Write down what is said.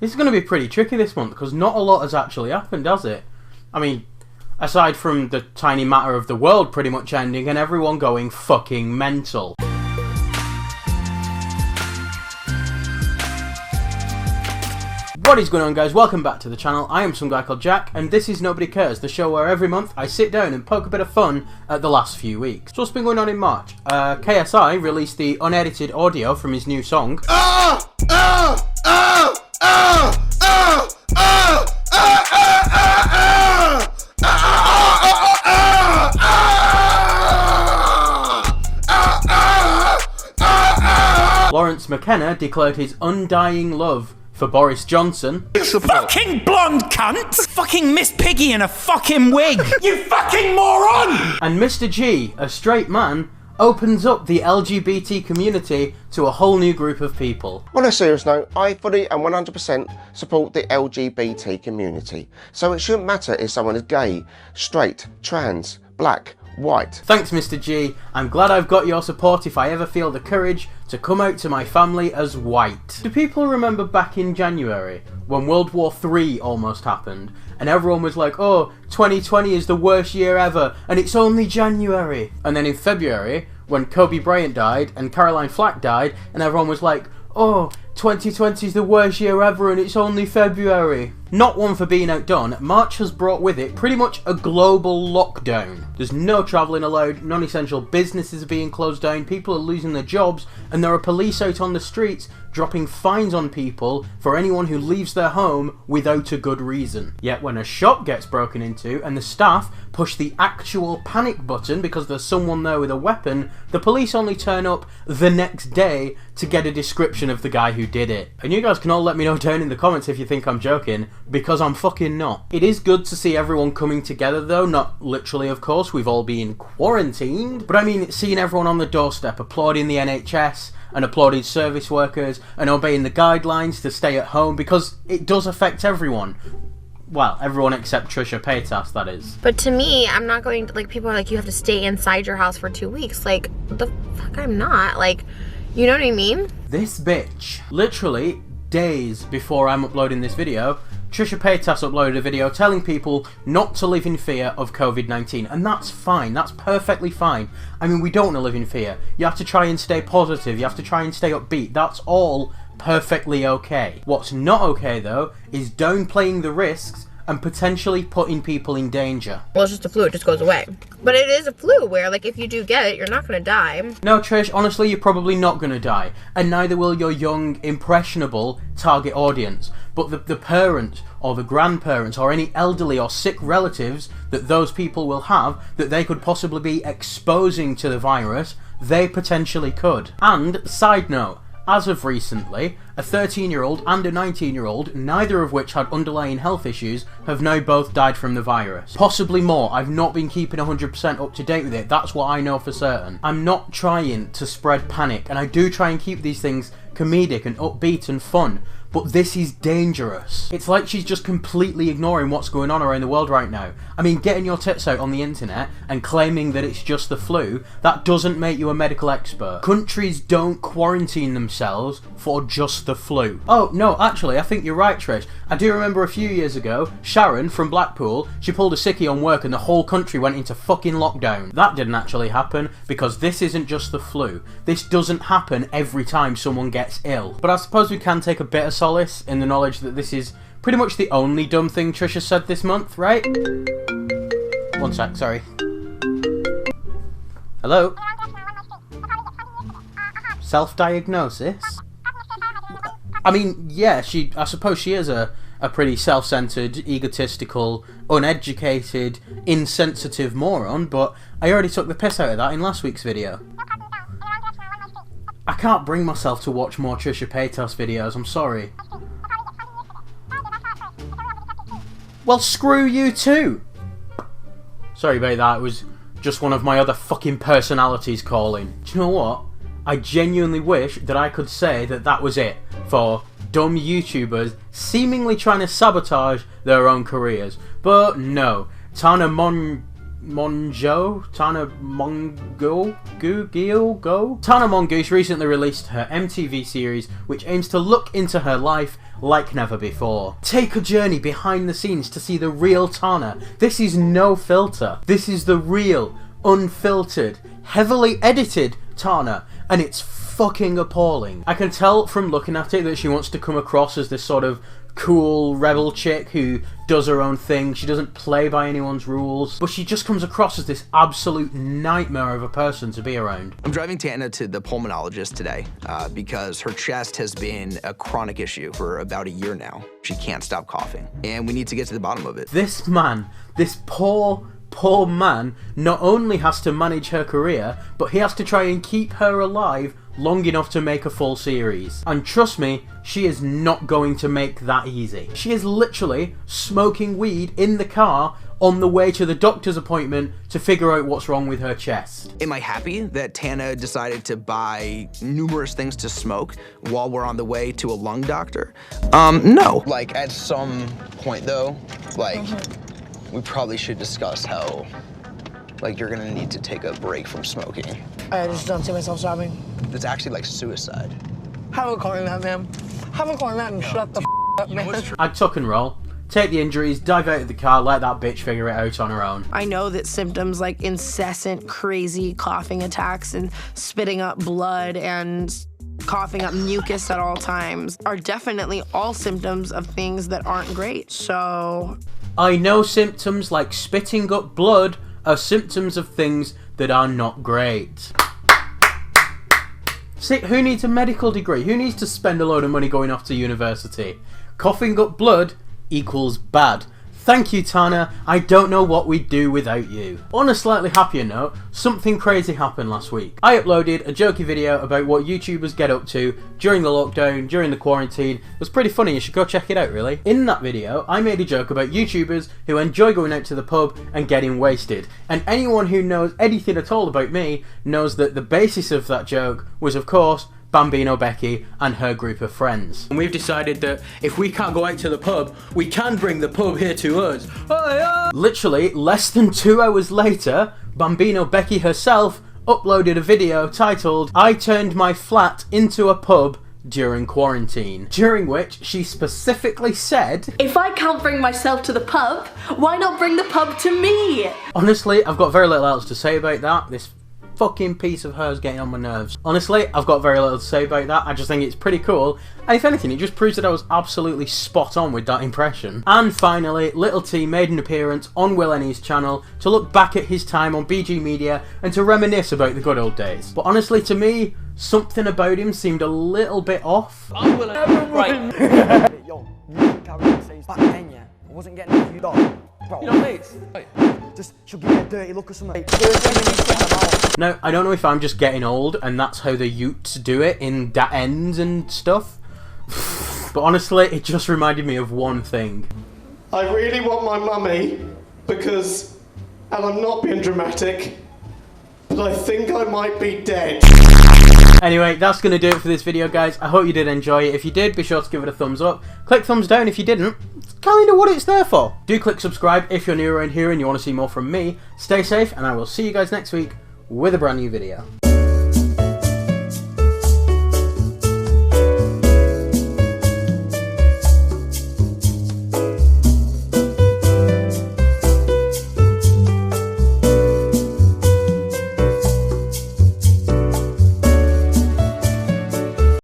This is going to be pretty tricky this month because not a lot has actually happened, has it? I mean, aside from the tiny matter of the world pretty much ending and everyone going fucking mental. What is going on, guys? Welcome back to the channel. I am SomeGuyCalledJack and this is Nobody Cares, the show where every month I sit down and poke a bit of fun at the last few weeks. So what's been going on in March? KSI released the unedited audio from his new song. Lawrence McKenna declared his undying love for Boris Johnson. You fucking blonde cunt! Fucking Miss Piggy in a fucking wig! You fucking moron! And Mr. G, a straight man, opens up the LGBT community to a whole new group of people. On a serious note, I fully and 100% support the LGBT community. So it shouldn't matter if someone is gay, straight, trans, black, white. Thanks, Mr. G. I'm glad I've got your support if I ever feel the courage to come out to my family as white. Do people remember back in January when World War III almost happened and everyone was like, oh, 2020 is the worst year ever and it's only January? And then in February when Kobe Bryant died and Caroline Flack died and everyone was like, oh, 2020 is the worst year ever and it's only February. Not one for being outdone, March has brought with it pretty much a global lockdown. There's no travelling allowed, non-essential businesses are being closed down, people are losing their jobs, and there are police out on the streets dropping fines on people for anyone who leaves their home without a good reason. Yet when a shop gets broken into and the staff push the actual panic button because there's someone there with a weapon, the police only turn up the next day to get a description of the guy who did it. And you guys can all let me know down in the comments if you think I'm joking, because I'm fucking not. It is good to see everyone coming together though, not literally of course, we've all been quarantined, but I mean seeing everyone on the doorstep applauding the NHS and applauding service workers and obeying the guidelines to stay at home, because it does affect everyone. Well, everyone except Trisha Paytas, that is. But to me, I'm not going to, like, people are like, you have to stay inside your house for 2 weeks. Like, the fuck, I'm not. Like, you know what I mean? This bitch, literally days before I'm uploading this video, Trisha Paytas uploaded a video telling people not to live in fear of COVID-19, and that's fine, that's perfectly fine. I mean, we don't want to live in fear. You have to try and stay positive, you have to try and stay upbeat, that's all perfectly okay. What's not okay though, is downplaying the risks and potentially putting people in danger. Well, it's just a flu, it just goes away. But it is a flu where, like, if you do get it, you're not gonna die. No, Trish, honestly, you're probably not gonna die. And neither will your young, impressionable target audience. But the parents, or the grandparents, or any elderly or sick relatives that those people will have, that they could possibly be exposing to the virus, they potentially could. And, side note, as of recently, a 13-year-old and a 19-year-old, neither of which had underlying health issues, have now both died from the virus. Possibly more. I've not been keeping 100% up to date with it, that's what I know for certain. I'm not trying to spread panic, and I do try and keep these things comedic and upbeat and fun, but this is dangerous. It's like she's just completely ignoring what's going on around the world right now. I mean, getting your tits out on the internet and claiming that it's just the flu, that doesn't make you a medical expert. Countries don't quarantine themselves for just the flu. Oh, no, actually, I think you're right, Trish. I do remember a few years ago, Sharon from Blackpool, she pulled a sickie on work and the whole country went into fucking lockdown. That didn't actually happen, because this isn't just the flu. This doesn't happen every time someone gets ill. But I suppose we can take a bit of solace in the knowledge that this is pretty much the only dumb thing Trisha said this month, right? One sec, sorry. Hello? Self-diagnosis? I mean, yeah, I suppose she is a pretty self-centered, egotistical, uneducated, insensitive moron, but I already took the piss out of that in last week's video. I can't bring myself to watch more Trisha Paytas videos, I'm sorry. Well, screw you too! Sorry about that, it was just one of my other fucking personalities calling. Do you know what? I genuinely wish that I could say that that was it for dumb YouTubers seemingly trying to sabotage their own careers. But no, Tana Mongeau? Tana Mongeau? Tana Mongeau's recently released her MTV series, which aims to look into her life like never before. Take a journey behind the scenes to see the real Tana. This is no filter. This is the real, unfiltered, heavily edited Tana, and it's fucking appalling. I can tell from looking at it that she wants to come across as this sort of cool rebel chick who does her own thing. She doesn't play by anyone's rules, but she just comes across as this absolute nightmare of a person to be around. I'm driving Tana to the pulmonologist today because her chest has been a chronic issue for about a year now. She can't stop coughing, and we need to get to the bottom of it. This man, this poor man, not only has to manage her career, but he has to try and keep her alive long enough to make a full series. And trust me, she is not going to make that easy. She is literally smoking weed in the car on the way to the doctor's appointment to figure out what's wrong with her chest. Am I happy that Tana decided to buy numerous things to smoke while we're on the way to a lung doctor? No. Like, at some point though, like, we probably should discuss how, like, you're gonna need to take a break from smoking. I just don't see myself stopping. It's actually like suicide. Have a calling that, man. Have a calling that and shut the up, man. I'd tuck and roll. Take the injuries, dive out of the car, let that bitch figure it out on her own. I know that symptoms like incessant, crazy coughing attacks and spitting up blood and coughing up mucus at all times are definitely all symptoms of things that aren't great, so... I know symptoms like spitting up blood are symptoms of things that are not great. See, who needs a medical degree? Who needs to spend a load of money going off to university? Coughing up blood equals bad. Thank you, Tana. I don't know what we'd do without you. On a slightly happier note, something crazy happened last week. I uploaded a jokey video about what YouTubers get up to during the lockdown, during the quarantine. It was pretty funny, you should go check it out really. In that video, I made a joke about YouTubers who enjoy going out to the pub and getting wasted. And anyone who knows anything at all about me knows that the basis of that joke was, of course, Bambino Becky and her group of friends. And we've decided that if we can't go out to the pub, we can bring the pub here to us. Oh, yeah. Literally, less than 2 hours later, Bambino Becky herself uploaded a video titled, "I turned my flat into a pub during quarantine," during which she specifically said, "If I can't bring myself to the pub, why not bring the pub to me?" Honestly, I've got very little else to say about that. This fucking piece of hers getting on my nerves. Honestly, I've got very little to say about that. I just think it's pretty cool. And if anything, it just proves that I was absolutely spot on with that impression. And finally, Little T made an appearance on Will Ennie's channel to look back at his time on BG Media and to reminisce about the good old days. But honestly, to me, something about him seemed a little bit off. I'm Will Ennie. Right. Yo, you carry on saying back then, yeah? I wasn't getting off you, dog. Bro. You know mates? Right. Just should give me a dirty look or something. No, I don't know if I'm just getting old and that's how the Utes do it in that ends and stuff. But honestly, it just reminded me of one thing. I really want my mummy because, and I'm not being dramatic, but I think I might be dead. Anyway, that's going to do it for this video, guys. I hope you did enjoy it. If you did, be sure to give it a thumbs up. Click thumbs down if you didn't. It's kind of what it's there for. Do click subscribe if you're new around here and you want to see more from me. Stay safe, and I will see you guys next week with a brand new video.